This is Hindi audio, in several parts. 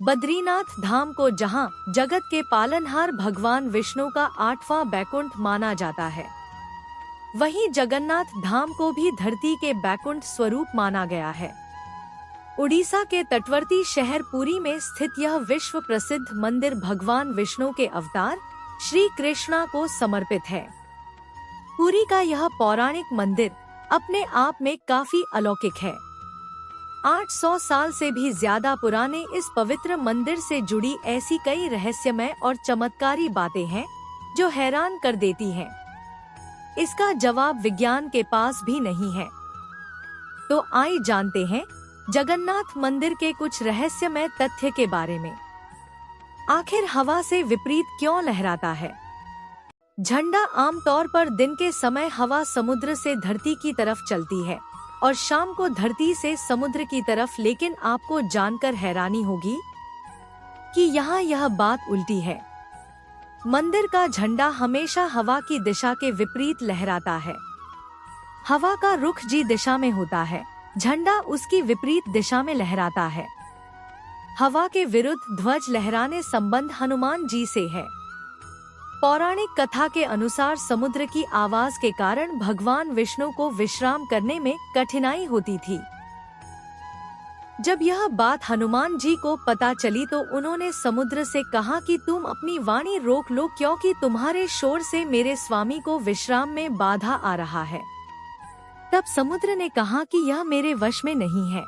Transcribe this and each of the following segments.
बद्रीनाथ धाम को जहां जगत के पालनहार भगवान विष्णु का 8वां बैकुंठ माना जाता है, वहीं जगन्नाथ धाम को भी धरती के बैकुंठ स्वरूप माना गया है। उड़ीसा के तटवर्ती शहर पुरी में स्थित यह विश्व प्रसिद्ध मंदिर भगवान विष्णु के अवतार श्री कृष्णा को समर्पित है। पुरी का यह पौराणिक मंदिर अपने आप में काफी अलौकिक है। 800 साल से भी ज्यादा पुराने इस पवित्र मंदिर से जुड़ी ऐसी कई रहस्यमय और चमत्कारी बातें हैं जो हैरान कर देती हैं। इसका जवाब विज्ञान के पास भी नहीं है। तो आइए जानते हैं जगन्नाथ मंदिर के कुछ रहस्यमय तथ्य के बारे में। आखिर हवा से विपरीत क्यों लहराता है? झंडा आमतौर पर दिन के समय हवा समुद्र से धरती की तरफ चलती है और शाम को धरती से समुद्र की तरफ, लेकिन आपको जानकर हैरानी होगी कि यहाँ यह बात उल्टी है। मंदिर का झंडा हमेशा हवा की दिशा के विपरीत लहराता है। हवा का रुख जी दिशा में होता है, झंडा उसकी विपरीत दिशा में लहराता है। हवा के विरुद्ध ध्वज लहराने संबंध हनुमान जी से है। पौराणिक कथा के अनुसार समुद्र की आवाज के कारण भगवान विष्णु को विश्राम करने में कठिनाई होती थी। जब यह बात हनुमान जी को पता चली तो उन्होंने समुद्र से कहा कि तुम अपनी वाणी रोक लो, क्योंकि तुम्हारे शोर से मेरे स्वामी को विश्राम में बाधा आ रहा है। तब समुद्र ने कहा कि यह मेरे वश में नहीं है।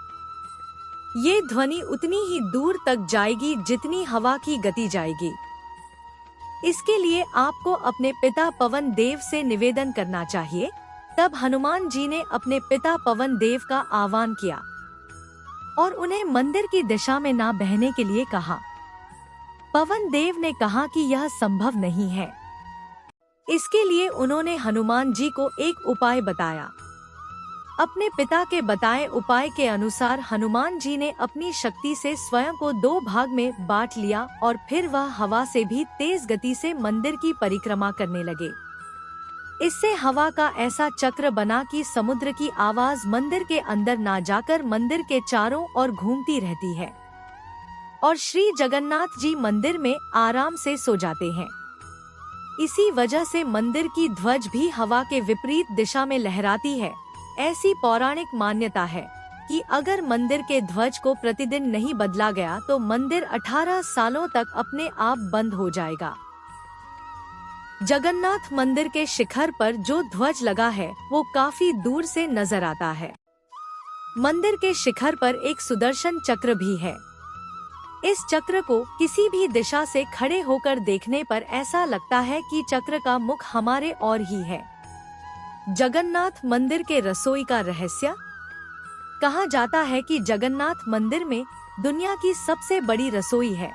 ये ध्वनि उतनी ही दूर तक जाएगी जितनी हवा की गति जाएगी। इसके लिए आपको अपने पिता पवन देव से निवेदन करना चाहिए। तब हनुमान जी ने अपने पिता पवन देव का आह्वान किया और उन्हें मंदिर की दिशा में ना बहने के लिए कहा। पवन देव ने कहा कि यह संभव नहीं है। इसके लिए उन्होंने हनुमान जी को एक उपाय बताया। अपने पिता के बताए उपाय के अनुसार हनुमान जी ने अपनी शक्ति से स्वयं को 2 भाग में बांट लिया और फिर वह हवा से भी तेज गति से मंदिर की परिक्रमा करने लगे। इससे हवा का ऐसा चक्र बना कि समुद्र की आवाज मंदिर के अंदर ना जाकर मंदिर के चारों ओर घूमती रहती है और श्री जगन्नाथ जी मंदिर में आराम से सो जाते हैं। इसी वजह से मंदिर की ध्वज भी हवा के विपरीत दिशा में लहराती है। ऐसी पौराणिक मान्यता है कि अगर मंदिर के ध्वज को प्रतिदिन नहीं बदला गया तो मंदिर 18 सालों तक अपने आप बंद हो जाएगा। जगन्नाथ मंदिर के शिखर पर जो ध्वज लगा है वो काफी दूर से नजर आता है। मंदिर के शिखर पर एक सुदर्शन चक्र भी है। इस चक्र को किसी भी दिशा से खड़े होकर देखने पर ऐसा लगता है कि चक्र का मुख हमारे ओर ही है। जगन्नाथ मंदिर के रसोई का रहस्य। कहा जाता है कि जगन्नाथ मंदिर में दुनिया की सबसे बड़ी रसोई है।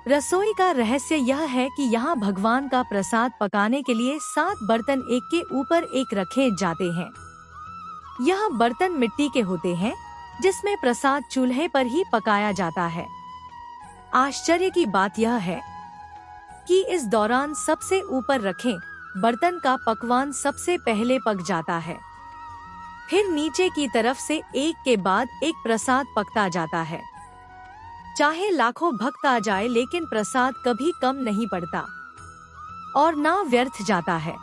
रसोई का रहस्य यह है कि यहाँ भगवान का प्रसाद पकाने के लिए 7 बर्तन एक के ऊपर एक रखे जाते हैं। यह बर्तन मिट्टी के होते हैं जिसमें प्रसाद चूल्हे पर ही पकाया जाता है। आश्चर्य की बात यह है कि इस दौरान सबसे ऊपर रखे बर्तन का पकवान सबसे पहले पक जाता है। फिर नीचे की तरफ से एक के बाद एक प्रसाद पकता जाता है। चाहे लाखों भक्त आ जाए लेकिन प्रसाद कभी कम नहीं पड़ता और ना व्यर्थ जाता है।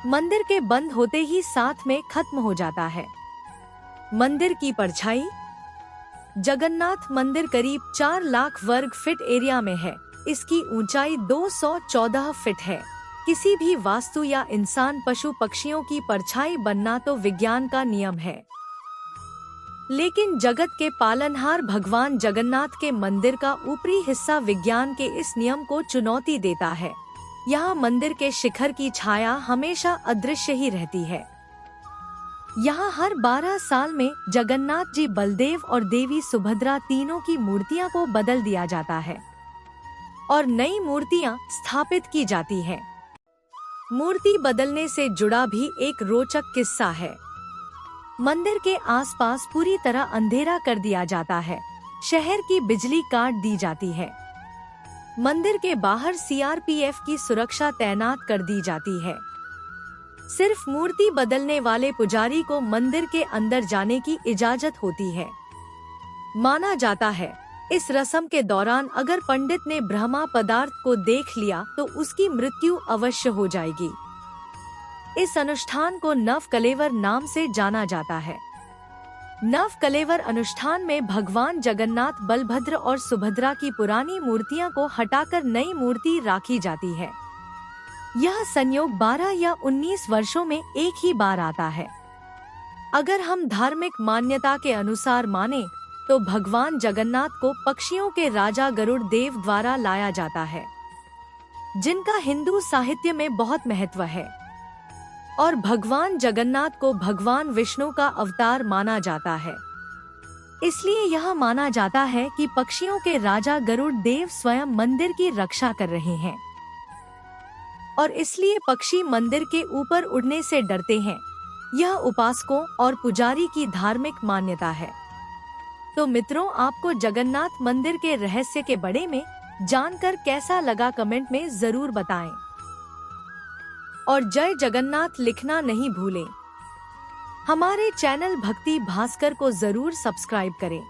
मंदिर के बंद होते ही साथ में खत्म हो जाता है। मंदिर की परछाई। जगन्नाथ मंदिर करीब 4 लाख वर्ग फीट एरिया में है। इसकी ऊंचाई 214 फीट है। किसी भी वास्तु या इंसान पशु पक्षियों की परछाई बनना तो विज्ञान का नियम है, लेकिन जगत के पालनहार भगवान जगन्नाथ के मंदिर का ऊपरी हिस्सा विज्ञान के इस नियम को चुनौती देता है। यहाँ मंदिर के शिखर की छाया हमेशा अदृश्य ही रहती है। यहाँ हर 12 साल में जगन्नाथ जी बलदेव और देवी सुभद्रा तीनों की मूर्तियाँ को बदल दिया जाता है और नई मूर्तियाँ स्थापित की जाती है। मूर्ति बदलने से जुड़ा भी एक रोचक किस्सा है। मंदिर के आसपास पूरी तरह अंधेरा कर दिया जाता है। शहर की बिजली काट दी जाती है। मंदिर के बाहर सीआरपीएफ की सुरक्षा तैनात कर दी जाती है। सिर्फ मूर्ति बदलने वाले पुजारी को मंदिर के अंदर जाने की इजाजत होती है। माना जाता है इस रस्म के दौरान अगर पंडित ने ब्रह्मा पदार्थ को देख लिया तो उसकी मृत्यु अवश्य हो जाएगी। इस अनुष्ठान को नव कलेवर नाम से जाना जाता है। नव कलेवर अनुष्ठान में भगवान जगन्नाथ, बलभद्र और सुभद्रा की पुरानी मूर्तियां को हटाकर नई मूर्ति राखी जाती है। यह संयोग 12 या 19 वर्षों में एक ही बार आता है। अगर हम धार्मिक मान्यता के अनुसार माने तो भगवान जगन्नाथ को पक्षियों के राजा गरुड़ देव द्वारा लाया जाता है, जिनका हिंदू साहित्य में बहुत महत्व है, और भगवान जगन्नाथ को भगवान विष्णु का अवतार माना जाता है। इसलिए यह माना जाता है कि पक्षियों के राजा गरुड़ देव स्वयं मंदिर की रक्षा कर रहे हैं और इसलिए पक्षी मंदिर के ऊपर उड़ने से डरते हैं। यह उपासकों और पुजारी की धार्मिक मान्यता है। तो मित्रों, आपको जगन्नाथ मंदिर के रहस्य के बारे में जानकर कैसा लगा कमेंट में जरूर बताएं और जय जगन्नाथ लिखना नहीं भूलें। हमारे चैनल भक्ति भास्कर को जरूर सब्सक्राइब करें।